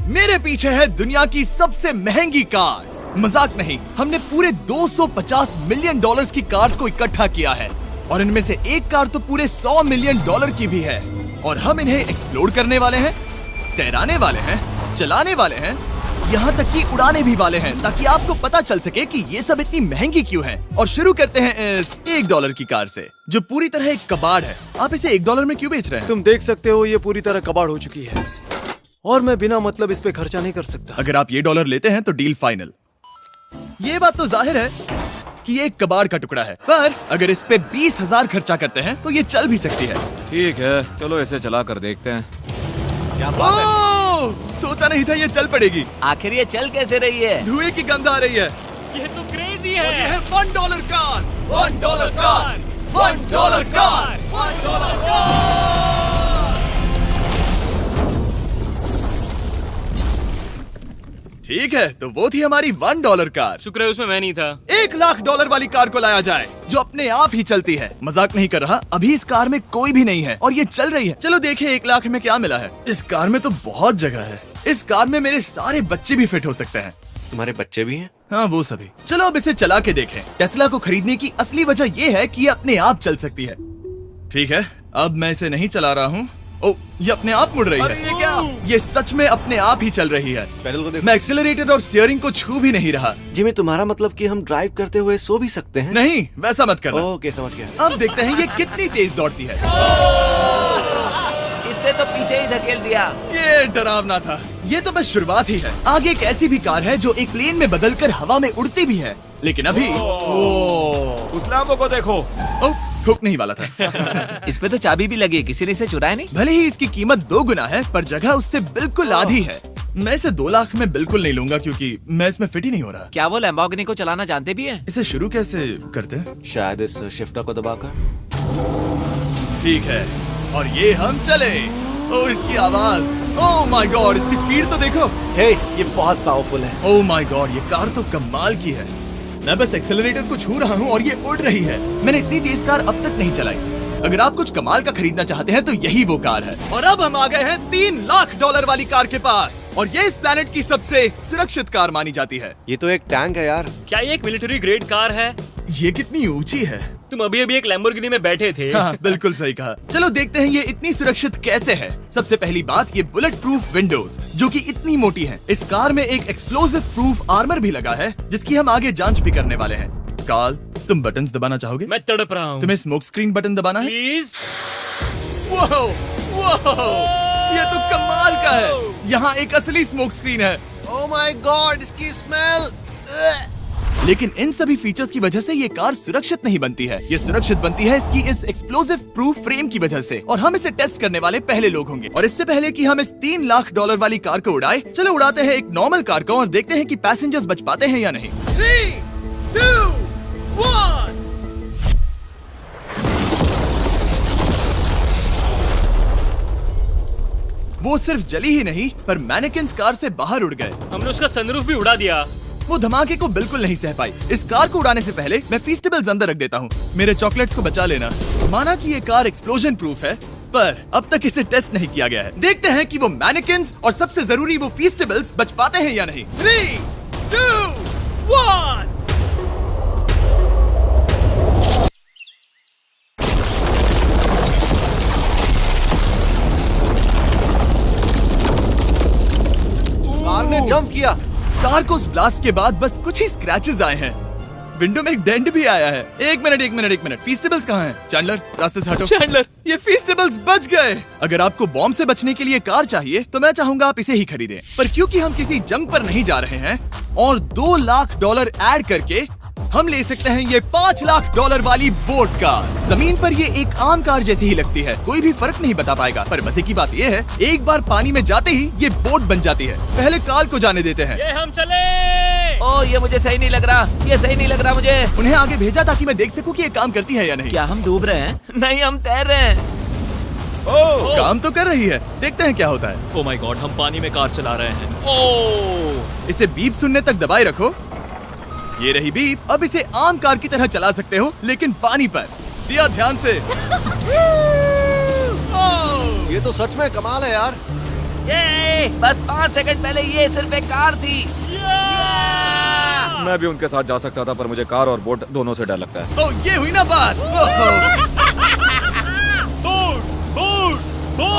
मेरे पीछे है दुनिया की सबसे महंगी कार्स। मजाक नहीं, हमने पूरे 250 मिलियन डॉलर्स की कार्स को इकट्ठा किया है और इनमें से एक कार तो पूरे 100 मिलियन डॉलर की भी है। और हम इन्हें एक्सप्लोर करने वाले हैं, तैराने वाले हैं, चलाने वाले हैं, यहाँ तक कि उड़ाने भी वाले हैं, ताकि आपको पता चल सके कि ये सब इतनी महंगी क्यों है। और शुरू करते हैं इस $1 की कार से, जो पूरी तरह एक कबाड़ है। आप इसे $1 में क्यों बेच रहे हैं? तुम देख सकते हो ये पूरी तरह कबाड़ हो चुकी है और मैं बिना मतलब इस पे खर्चा नहीं कर सकता। अगर आप ये $1 लेते हैं तो डील फाइनल। ये बात तो जाहिर है कि ये एक कबाड़ का टुकड़ा है, पर अगर इस पे 20,000 खर्चा करते हैं तो ये चल भी सकती है। ठीक है, चलो इसे चला कर देखते हैं। क्या बात है? सोचा नहीं था ये चल पड़ेगी। आखिर ये चल कैसे रही है? धुएं की गंध आ रही है। ये तो क्रेजी है। और ये है $1 कार, $1 कार, $1 कार, $1 कार। ठीक है, तो वो थी हमारी $1 कार। शुक्र है उसमें मैं नहीं था। $1,00,000 वाली कार को लाया जाए, जो अपने आप ही चलती है। मजाक नहीं कर रहा, अभी इस कार में कोई भी नहीं है और ये चल रही है। चलो देखें 1 लाख में क्या मिला है। इस कार में तो बहुत जगह है। इस कार में मेरे सारे बच्चे भी फिट हो सकते हैं। तुम्हारे बच्चे भी हैं? हाँ, वो सभी। चलो अब इसे चला के देखें। टेस्ला को खरीदने की असली वजह ये है कि ये अपने आप चल सकती है। ठीक है, अब मैं इसे नहीं चला रहा हूँ। ओ, ये अपने आप मुड़ रही है। ये क्या? ये सच में अपने आप ही चल रही है। पैडल को देखो। मैं एक्सीलरेटर और स्टीयरिंग को छू भी नहीं रहा। जिमी, तुम्हारा मतलब कि हम ड्राइव करते हुए सो भी सकते हैं? नहीं, वैसा मत करना। ओके, समझ गया। अब देखते हैं ये कितनी तेज दौड़ती है। इसने तो पीछे ही धकेल दिया। ये डरावना था। ये तो बस शुरुआत ही है। आगे एक ऐसी भी कार है जो एक प्लेन में बदलकर हवा में उड़ती भी है, लेकिन अभी उस लैम्बो को देखो। ठोक नहीं वाला था। इस पे तो चाबी भी लगी है, किसी ने इसे चुराया नहीं। भले ही इसकी कीमत 2 गुना है, पर जगह उससे बिल्कुल आधी है। मैं इसे 2 लाख में बिल्कुल नहीं लूंगा, क्योंकि मैं इसमें फिट ही नहीं हो रहा। क्या वो लैम्बोर्गिनी को चलाना जानते भी हैं? इसे शुरू कैसे करते हैं? शायद इस शिफ्टर को दबाकर। ठीक है, और ये हम चले। ओ, इसकी आवाज, ओह माय गॉड, इसकी स्पीड तो देखो। हे, ये बहुत पावरफुल है। ओह माय गॉड, ये कार तो कमाल की है। मैं बस एक्सेलरेटर को छू रहा हूँ और ये उड़ रही है। मैंने इतनी तेज कार अब तक नहीं चलाई। अगर आप कुछ कमाल का खरीदना चाहते हैं तो यही वो कार है। और अब हम आ गए हैं $3 लाख वाली कार के पास, और ये इस प्लेनेट की सबसे सुरक्षित कार मानी जाती है। ये तो एक टैंक है यार। क्या ये एक मिलिट्री ग्रेड कार है? ये कितनी ऊंची है। तुम अभी अभी एक लैम्बोर्गिनी में बैठे थे। हाँ, बिल्कुल सही कहा। चलो देखते हैं ये इतनी सुरक्षित कैसे है। सबसे पहली बात, ये बुलेट प्रूफ विंडोज, जो कि इतनी मोटी हैं। इस कार में एक एक्सप्लोसिव प्रूफ आर्मर भी लगा है, जिसकी हम आगे जांच भी करने वाले हैं। कार्ल, तुम बटन्स दबाना चाहोगे? मैं तड़प रहा हूँ। तुम्हें स्मोक स्क्रीन बटन दबाना है? प्लीज। वाओ, वाओ, ये तो कमाल का है। यहाँ एक असली स्मोक स्क्रीन है। ओह माय गॉड, इसकी स्मेल। लेकिन इन सभी फीचर्स की वजह से ये कार सुरक्षित नहीं बनती है। ये सुरक्षित बनती है इसकी इस एक्सप्लोसिव प्रूफ फ्रेम की वजह से, और हम इसे टेस्ट करने वाले पहले लोग होंगे। और इससे पहले कि हम इस $3 लाख वाली कार को उड़ाए, चलो उड़ाते हैं एक नॉर्मल कार को और देखते हैं कि पैसेंजर्स बच पाते हैं या नहीं। 3, 2, 1। वो सिर्फ जली ही नहीं, पर मैनेकिन्स कार से बाहर उड़ गए। हमने उसका सनरूफ भी उड़ा दिया। वो धमाके को बिल्कुल नहीं सह पाई। इस कार को उड़ाने से पहले मैं फीस्टेबल्स अंदर रख देता हूँ। मेरे चॉकलेट्स को बचा लेना। माना कि ये कार एक्सप्लोजन प्रूफ है, पर अब तक इसे टेस्ट नहीं किया गया है। देखते हैं कि वो मैनेकिन्स और सबसे जरूरी वो फीस्टेबल्स बच पाते हैं या नहीं। 3, 2, 1। कार ने जंप किया। कार को उस ब्लास्ट के बाद बस कुछ ही स्क्रैचेस आए हैं। विंडो में एक डेंट भी आया है। एक मिनट, फीस्टेबल्स कहाँ हैं? चैंडलर, रास्ते से हटो। चैंडलर, ये फीस्टेबल्स बच गए। अगर आपको बॉम्ब से बचने के लिए कार चाहिए तो मैं चाहूंगा आप इसे ही खरीदें। पर क्योंकि हम किसी जंग पर नहीं जा रहे हैं और $2 लाख ऐड करके हम ले सकते हैं ये $5 लाख वाली बोट कार। जमीन पर ये एक आम कार जैसी ही लगती है, कोई भी फर्क नहीं बता पाएगा। पर मजे की बात ये है, एक बार पानी में जाते ही ये बोट बन जाती है। पहले कार्ल को जाने देते हैं। ये हम चले। ओ, ये मुझे सही नहीं लग रहा। ये सही नहीं लग रहा मुझे। उन्हें आगे भेजा ताकि मैं देख सकूं कि ये काम करती है या नहीं। क्या हम डूब रहे हैं? नहीं, हम तैर रहे हैं। काम तो कर रही है, देखते हैं क्या होता है। ओ माय गॉड, हम पानी में कार चला रहे हैं। ओह, इसे बीप सुनने तक दबाए रखो। ये रही बीप। अब इसे आम कार की तरह चला सकते हो, लेकिन पानी पर। दिया ध्यान से। ये तो सच में कमाल है यार। ये बस 5 सेकंड पहले ये सिर्फ एक कार थी। मैं भी उनके साथ जा सकता था, पर मुझे कार और बोट दोनों से डर लगता है। ओह, ये हुई ना बात। ओह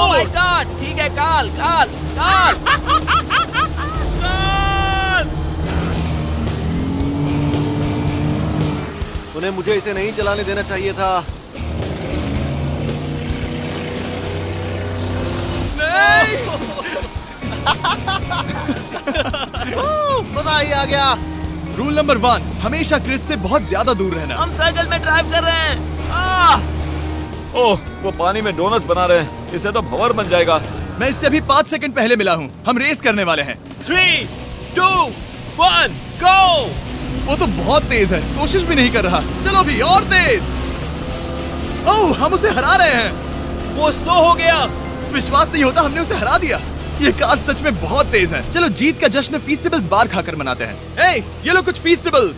माय गॉड, ठीक है, काल काल काल। उन्हें मुझे इसे नहीं चलाने देना चाहिए था। मजा ही आ गया। रूल नंबर 1, हमेशा क्रिस से बहुत ज्यादा दूर रहना। हम सर्कल में ड्राइव कर रहे हैं। ओह, वो पानी में डोनट्स बना रहे हैं। इससे तो भंवर बन जाएगा। मैं इससे अभी 5 सेकंड पहले मिला हूँ। हम रेस करने वाले हैं। 3, 2, 1, गो। वो तो बहुत तेज है, कोशिश भी नहीं कर रहा। चलो भी और तेज। ओह, हम उसे हरा रहे हैं। वो स्लो हो गया। विश्वास नहीं होता, हमने उसे हरा दिया। ये कार सच में बहुत तेज है। चलो जीत का जश्न फीस्टेबल्स बार खाकर मनाते हैं। ये लो कुछ फीस्टेबल्स।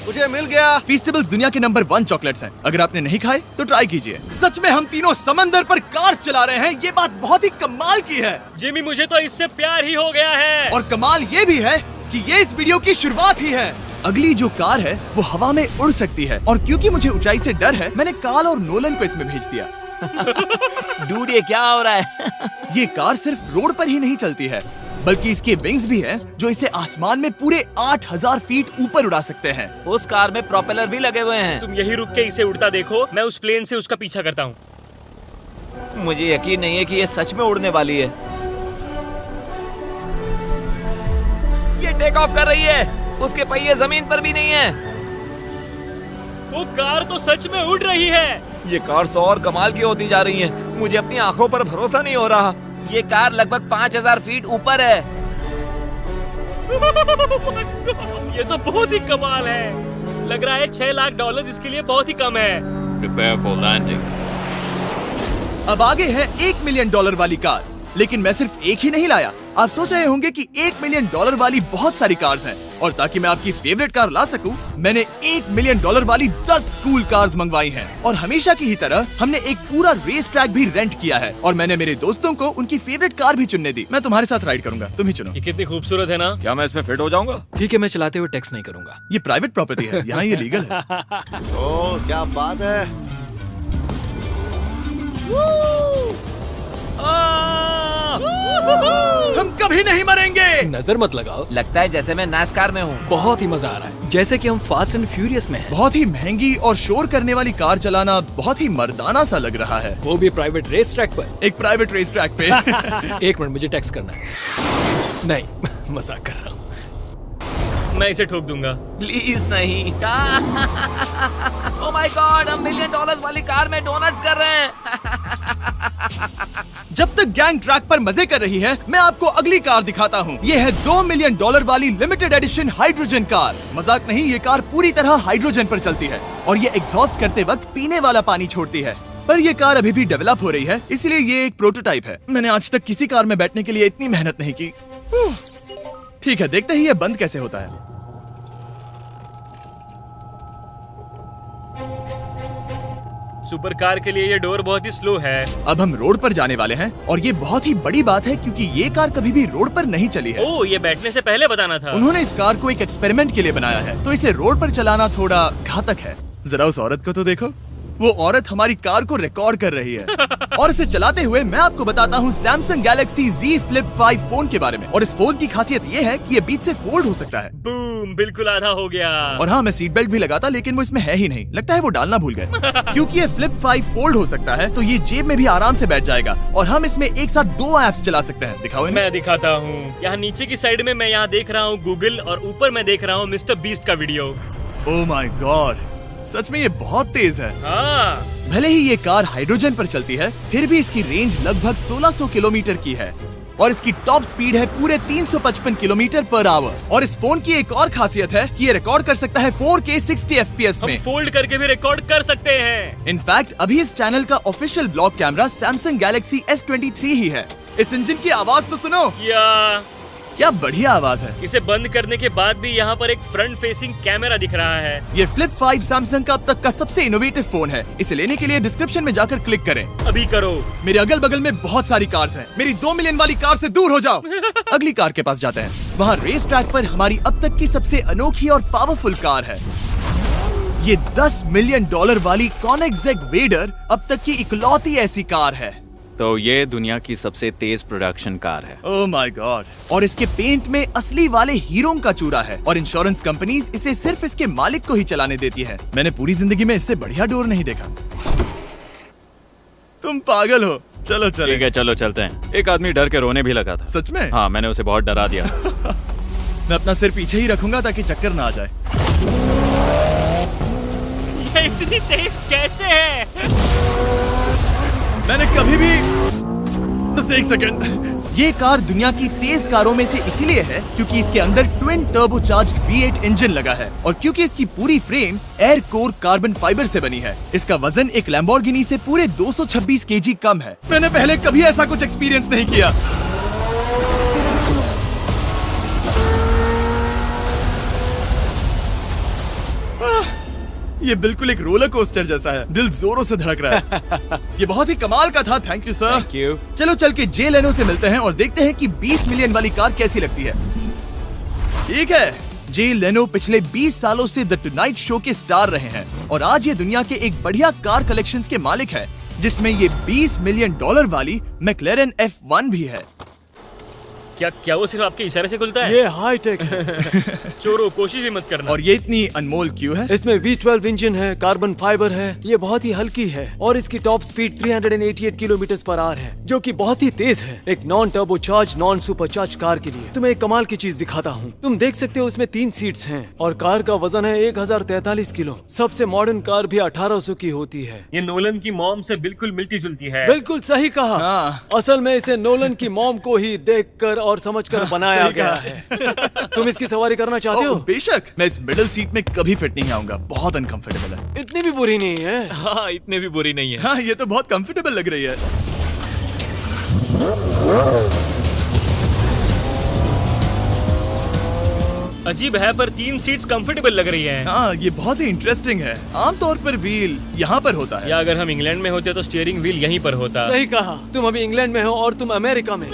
मुझे मिल गया। फीस्टेबल्स दुनिया के नंबर 1 चॉकलेट्स हैं। अगर आपने नहीं खाए तो ट्राई कीजिए। सच में हम तीनों समंदर पर कार चला रहे हैं। ये बात बहुत ही कमाल की है। जिमी, मुझे तो इससे प्यार ही हो गया है। और कमाल ये भी है कि ये इस वीडियो की शुरुआत ही है। अगली जो कार है वो हवा में उड़ सकती है, और क्योंकि मुझे ऊंचाई से डर है, मैंने काल और नोलन को इसमें भेज दिया। डूड, ये क्या हो रहा है? ये कार सिर्फ रोड पर ही नहीं चलती है, बल्कि इसके विंग्स भी हैं, जो इसे आसमान में पूरे 8000 फीट ऊपर उड़ा सकते हैं। उस कार में प्रोपेलर भी लगे हुए हैं। तुम यही रुक के इसे उड़ता देखो, मैं उस प्लेन से उसका पीछा करता हूँ। मुझे यकीन नहीं है कि ये सच में उड़ने वाली है। ये टेक ऑफ कर रही है। उसके पहिए जमीन पर भी नहीं है। वो कार तो सच में उड़ रही है। ये कार तो और कमाल की होती जा रही है। मुझे अपनी आंखों पर भरोसा नहीं हो रहा। ये कार लगभग 5000 फीट ऊपर है। ये तो बहुत ही कमाल है। लग रहा है $6 लाख इसके लिए बहुत ही कम है। Prepare for landing. अब आगे है $1 मिलियन वाली कार, लेकिन मैं सिर्फ एक ही नहीं लाया। आप सोच रहे होंगे कि $1 मिलियन वाली बहुत सारी कार्स हैं, और ताकि मैं आपकी फेवरेट कार ला सकूं, मैंने $1 मिलियन वाली 10 कूल कार्स मंगवाई हैं। और हमेशा की ही तरह हमने एक पूरा रेस ट्रैक भी रेंट किया है, और मैंने मेरे दोस्तों को उनकी फेवरेट कार भी चुनने दी। मैं तुम्हारे साथ राइड करूंगा, तुम ही चुनो। ये कितनी खूबसूरत है ना। क्या मैं इसमें फिट हो जाऊंगा? ठीक है, मैं चलाते हुए टेक्स्ट नहीं करूंगा। ये प्राइवेट प्रॉपर्टी है, यहाँ ये लीगल है। ओह, क्या बात है। हम कभी नहीं मरेंगे। नजर मत लगाओ। लगता है जैसे मैं नास्कार में हूँ। बहुत ही मजा आ रहा है, जैसे कि हम फास्ट एंड फ्यूरियस में हैं। बहुत ही महंगी और शोर करने वाली कार चलाना बहुत ही मर्दाना सा लग रहा है। वो भी प्राइवेट रेस ट्रैक पर। एक प्राइवेट रेस ट्रैक पे। 1 मिनट, मुझे टेक्स्ट करना है। नहीं, मजाक कर रहा हूँ। मैं इसे ठोक दूंगा। प्लीज नहीं। ओह माय गॉड, हम $1 मिलियन वाली कार में डोनट्स कर रहे हैं। जब तक गैंग ट्रैक पर मजे कर रही है, मैं आपको अगली कार दिखाता हूँ। ये है $2 मिलियन वाली लिमिटेड एडिशन हाइड्रोजन कार। मजाक नहीं, ये कार पूरी तरह हाइड्रोजन पर चलती है, और ये एग्जॉस्ट करते वक्त पीने वाला पानी छोड़ती है। पर ये कार अभी भी डेवलप हो रही है, इसलिए ये एक प्रोटोटाइप है। मैंने आज तक किसी कार में बैठने के लिए इतनी मेहनत नहीं की। ठीक है, देखते ही ये बंद कैसे होता है। सुपर कार के लिए ये डोर बहुत ही स्लो है। अब हम रोड पर जाने वाले हैं, और ये बहुत ही बड़ी बात है क्योंकि ये कार कभी भी रोड पर नहीं चली है। ओह, ये बैठने से पहले बताना था। उन्होंने इस कार को एक एक्सपेरिमेंट के लिए बनाया है, तो इसे रोड पर चलाना थोड़ा घातक है। जरा उस औरत को तो देखो, वो औरत हमारी कार को रिकॉर्ड कर रही है। और इसे चलाते हुए मैं आपको बताता हूँ Samsung Galaxy Z Flip 5 phone के बारे में। और इस फोन की खासियत ये है कि ये बीच से फोल्ड हो सकता है। बूम, बिल्कुल आधा हो गया। और हाँ, मैं सीट बेल्ट भी लगाता, लेकिन वो इसमें है ही नहीं। लगता है वो डालना भूल गए। क्योंकि ये Flip 5 फोल्ड हो सकता है, तो ये जेब में भी आराम से बैठ जाएगा, और हम इसमें एक साथ 2 ऐप्स चला सकते हैं। दिखाओ इन्हें। मैं दिखाता हूँ। यहाँ नीचे की साइड में मैं यहाँ देख रहा हूँ गूगल, और ऊपर मैं देख रहा हूँ मिस्टर बीस्ट का वीडियो। ओह माय गॉड, सच में ये बहुत तेज है। हाँ। भले ही ये कार हाइड्रोजन पर चलती है, फिर भी इसकी रेंज लगभग 1600 किलोमीटर की है, और इसकी टॉप स्पीड है पूरे 355 किलोमीटर पर आवर। और इस फोन की एक और खासियत है कि ये रिकॉर्ड कर सकता है 4K 60 FPS में। हम फोल्ड करके भी रिकॉर्ड कर सकते हैं। इनफैक्ट अभी इस चैनल का official blog camera Samsung Galaxy S23 ही है। इस इंजन की आवाज तो सुनो। क्या क्या बढ़िया आवाज है। इसे बंद करने के बाद भी यहाँ पर एक फ्रंट फेसिंग कैमरा दिख रहा है। ये फ्लिप 5 सैमसंग का अब तक का सबसे इनोवेटिव फोन है। इसे लेने के लिए डिस्क्रिप्शन में जाकर क्लिक करें। अभी करो। मेरे अगल बगल में बहुत सारी कार्स हैं। मेरी 2 मिलियन वाली कार से दूर हो जाओ। अगली कार के पास जाते हैं। वहाँ रेस ट्रैक पर हमारी अब तक की सबसे अनोखी और पावरफुल कार है। ये $10 मिलियन वाली कोनिग्सेग वेडर अब तक की इकलौती ऐसी कार है। तो ये दुनिया की सबसे तेज प्रोडक्शन कार है। Oh my God. और इसके पेंट में असली वाले हीरो का चूरा है और इंश्योरेंस कंपनीज इसे सिर्फ इसके मालिक को ही चलाने देती है। मैंने पूरी जिंदगी में इससे बढ़िया डोर नहीं देखा। तुम पागल हो। चलो चलो। ठीक है चलो चलते हैं। एक आदमी डर के रोने भी लगा था। सच में? हाँ, मैंने उसे बहुत डरा दिया। मैं अपना सिर पीछे ही रखूंगा ताकि चक्कर ना आ जाए। ये इतनी तेज कैसे है? मैंने कभी भी बस एक सेकंड। ये कार दुनिया की तेज कारों में से इसीलिए है क्योंकि इसके अंदर ट्विन टर्बोचार्ज्ड V8 इंजन लगा है और क्योंकि इसकी पूरी frame air core carbon fibre से बनी है। इसका वजन एक लैम्बोर्गिनी से पूरे 226 kg कम है। मैंने पहले कभी ऐसा कुछ एक्सपीरियंस नहीं किया। ये बिल्कुल एक रोलर कोस्टर जैसा है। दिल जोरों से धड़क रहा है। ये बहुत ही कमाल का था। Thank you sir. Thank you. चलो चल के जे लेनो से मिलते हैं और देखते हैं कि 20 मिलियन वाली कार कैसी लगती है। ठीक है। जे लेनो पिछले 20 सालों से द टुनाइट शो के स्टार रहे हैं और आज ये दुनिया के एक बढ़िया कार कलेक्शंस के मालिक है, जिसमें ये $20 मिलियन वाली मैक्लेरन F1 भी है। क्या वो सिर्फ आपके इशारे से खुलता है? ये हाई टेक है। चोरों, कोशिश भी मत करना। और ये इतनी अनमोल क्यों है? इसमें V12 इंजन है, कार्बन फाइबर है, ये बहुत ही हल्की है और इसकी टॉप स्पीड 388 km/h है, जो कि बहुत ही तेज है एक non turbocharge non supercharge car के लिए। तुम्हें एक कमाल की चीज दिखाता हूँ। तुम देख सकते हो इसमें 3 सीट्स हैं और कार का वजन है 1043 किलो। सबसे मॉडर्न कार भी 1800 की होती है। ये नोलन की मॉम से बिल्कुल मिलती जुलती है। बिल्कुल सही कहा। हाँ। असल में इसे नोलन की मॉम को ही देखकर और समझकर बनाया सही गया कहा। है। तुम इसकी सवारी करना चाहते हो? बेशक। मैं इस मिडिल सीट में कभी फिट नहीं आऊंगा। बहुत अनकंफर्टेबल है। इतनी भी बुरी नहीं है। हाँ, इतने भी बुरी नहीं है। हाँ, ये तो बहुत कंफर्टेबल लग रही है। अजीब है पर 3 सीट्स कंफर्टेबल लग रही हैं। हाँ, ये बहुत ही इंटरेस्टिंग है। आमतौर पर व्हील यहाँ पर होता है। या अगर हम इंग्लैंड में होते तो स्टीयरिंग व्हील यहीं पर होता। सही कहा। तुम अभी इंग्लैंड में हो और तुम अमेरिका में।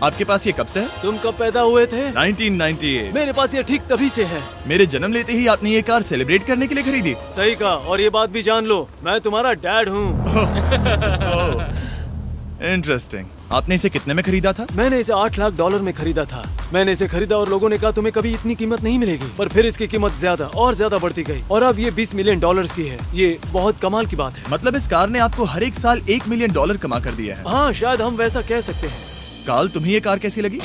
आपके पास ये कब से है? तुम कब पैदा हुए थे? 1998। मेरे पास ये ठीक तभी से है। मेरे जन्म लेते ही आपने ये कार सेलिब्रेट करने के लिए खरीदी। सही कहा। और ये बात भी जान लो, मैं तुम्हारा डैड हूँ। इंटरेस्टिंग। आपने इसे कितने में खरीदा था? मैंने इसे $8 लाख में खरीदा था। मैंने इसे खरीदा और लोगों ने कहा तुम्हें कभी इतनी कीमत नहीं मिलेगी, पर फिर इसकी कीमत ज्यादा और ज्यादा बढ़ती गई और अब ये $20 मिलियन की है। ये बहुत कमाल की बात है। मतलब इस कार ने आपको हर एक साल $1 मिलियन कमा कर दिया है। हाँ, शायद हम वैसा कह सकते हैं। काल, तुम्हें ये कार कैसी लगी?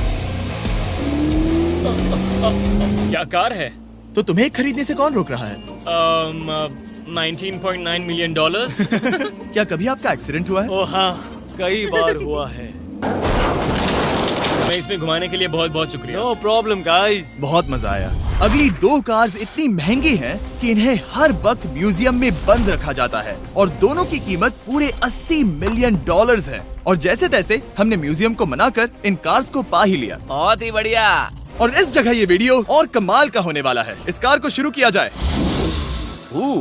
क्या कार है? तो तुम्हें खरीदने से कौन रोक रहा है? 19.9 मिलियन डॉलर। क्या कभी आपका एक्सीडेंट हुआ है? ओ हाँ, कई बार हुआ है। मैं इसमें घुमाने के लिए बहुत बहुत शुक्रिया। No problem guys. बहुत मजा आया। अगली 2 कार्स इतनी महंगी हैं कि इन्हें हर वक्त म्यूजियम में बंद रखा जाता है और दोनों की कीमत पूरे $80 मिलियन है। और जैसे तैसे हमने म्यूजियम को मनाकर इन कार्स को पा ही लिया। बहुत ही बढ़िया। और इस जगह ये वीडियो और कमाल का होने वाला है। इस कार को शुरू किया जाए।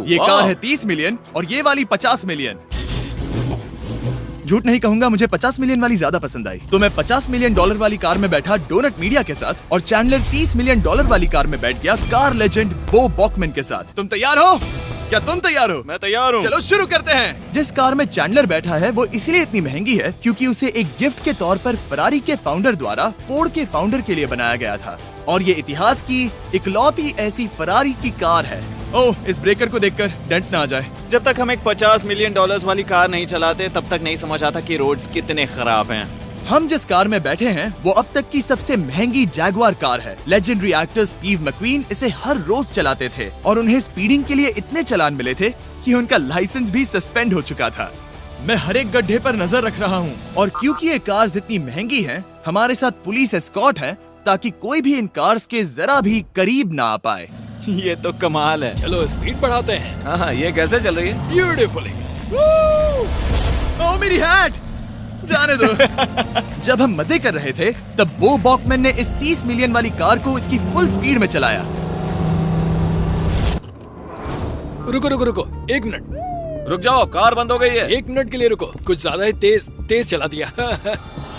ये कार है 30 मिलियन और ये वाली 50 मिलियन। झूठ नहीं कहूंगा, मुझे 50 मिलियन वाली ज्यादा पसंद आई। तो मैं $50 मिलियन वाली कार में बैठा डोनट मीडिया के साथ और चैंडलर $30 मिलियन वाली कार में बैठ गया कार लेजेंड बो बॉकमैन के साथ। तुम तैयार हो? क्या तुम तैयार हो? मैं तैयार हूँ। चलो शुरू करते हैं। जिस कार में चैंडलर बैठा है वो इसलिए इतनी महंगी है क्योंकि उसे एक गिफ्ट के तौर पर फरारी के फाउंडर द्वारा फोर्ड के फाउंडर के लिए बनाया गया था और ये इतिहास की इकलौती ऐसी फरारी की कार है। ओह, इस ब्रेकर को देखकर डेंट ना आ जाए। जब तक हम एक $50 मिलियन वाली कार नहीं चलाते तब तक नहीं समझ आता कि रोड्स कितने खराब हैं। हम जिस कार में बैठे हैं वो अब तक की सबसे महंगी जैगवार कार है। लेजेंडरी एक्टर स्टीव मैक्वीन इसे हर रोज चलाते थे और उन्हें स्पीडिंग के लिए इतने चालान मिले थे कि उनका लाइसेंस भी सस्पेंड हो चुका था। मैं हर एक गड्ढे पर नजर रख रहा हूँ और क्योंकि ये कार्स इतनी महंगी हैं, हमारे साथ पुलिस एस्कॉर्ट है ताकि कोई भी इन कार्स के जरा भी करीब ना आ पाए। ये तो कमाल है। चलो स्पीड बढ़ाते हैं। हाँ, ये कैसे चल रही है? ब्यूटीफुली। ओह, मेरी हैट! जाने दो। जब हम मजे कर रहे थे तब बो बॉकमैन ने इस 30 मिलियन वाली कार को इसकी फुल स्पीड में चलाया। रुको रुको रुको, 1 मिनट। रुक जाओ, कार बंद हो गई है। 1 मिनट के लिए रुको, कुछ ज्यादा ही तेज चला दिया।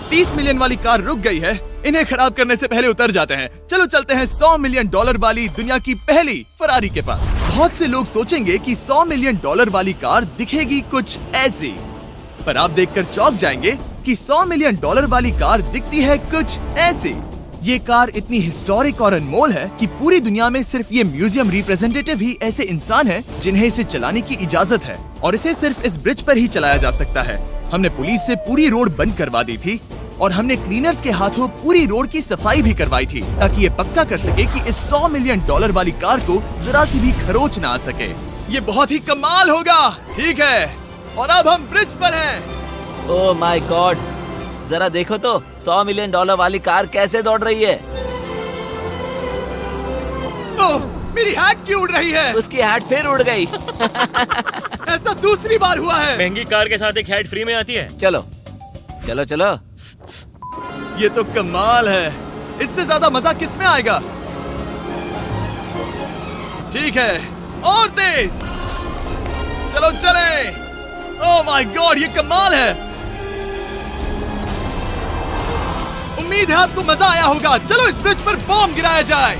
30 मिलियन वाली कार रुक गई है। इन्हें खराब करने से पहले उतर जाते हैं। चलो चलते हैं $100 मिलियन वाली दुनिया की पहली फरारी के पास। बहुत से लोग सोचेंगे कि $100 मिलियन वाली कार दिखेगी कुछ ऐसी, पर आप देखकर चौंक जाएंगे कि $100 मिलियन वाली कार दिखती है कुछ ऐसी। ये कार इतनी हिस्टोरिक और अनमोल है कि पूरी दुनिया में सिर्फ ये म्यूजियम रिप्रेजेंटेटिव ही ऐसे इंसान हैं जिन्हें इसे चलाने की इजाजत है, और इसे सिर्फ इस ब्रिज पर ही चलाया जा सकता है। हमने पुलिस से पूरी रोड बंद करवा दी थी और हमने क्लीनर्स के हाथों पूरी रोड की सफाई भी करवाई थी, ताकि ये पक्का कर सके कि इस $100 मिलियन वाली कार को जरा सी भी खरोच ना आ सके। ये बहुत ही कमाल होगा, ठीक है? और अब हम ब्रिज पर हैं। ओह माय गॉड, जरा देखो तो $100 मिलियन वाली कार कैसे दौड़ रही है। ओह, मेरी हैट क्यों उड़ रही है? उसकी हैट फिर उड़ गई। ऐसा दूसरी बार हुआ है। महंगी कार के साथ एक हैट फ्री में आती है। चलो चलो चलो। ये तो कमाल है, इससे ज्यादा मजा किस में आएगा? ठीक है, और तेज, चलो चले। ओह माय गॉड, ये कमाल है। उम्मीद है आपको मजा आया होगा। चलो इस ब्रिज पर बॉम्ब गिराया जाए।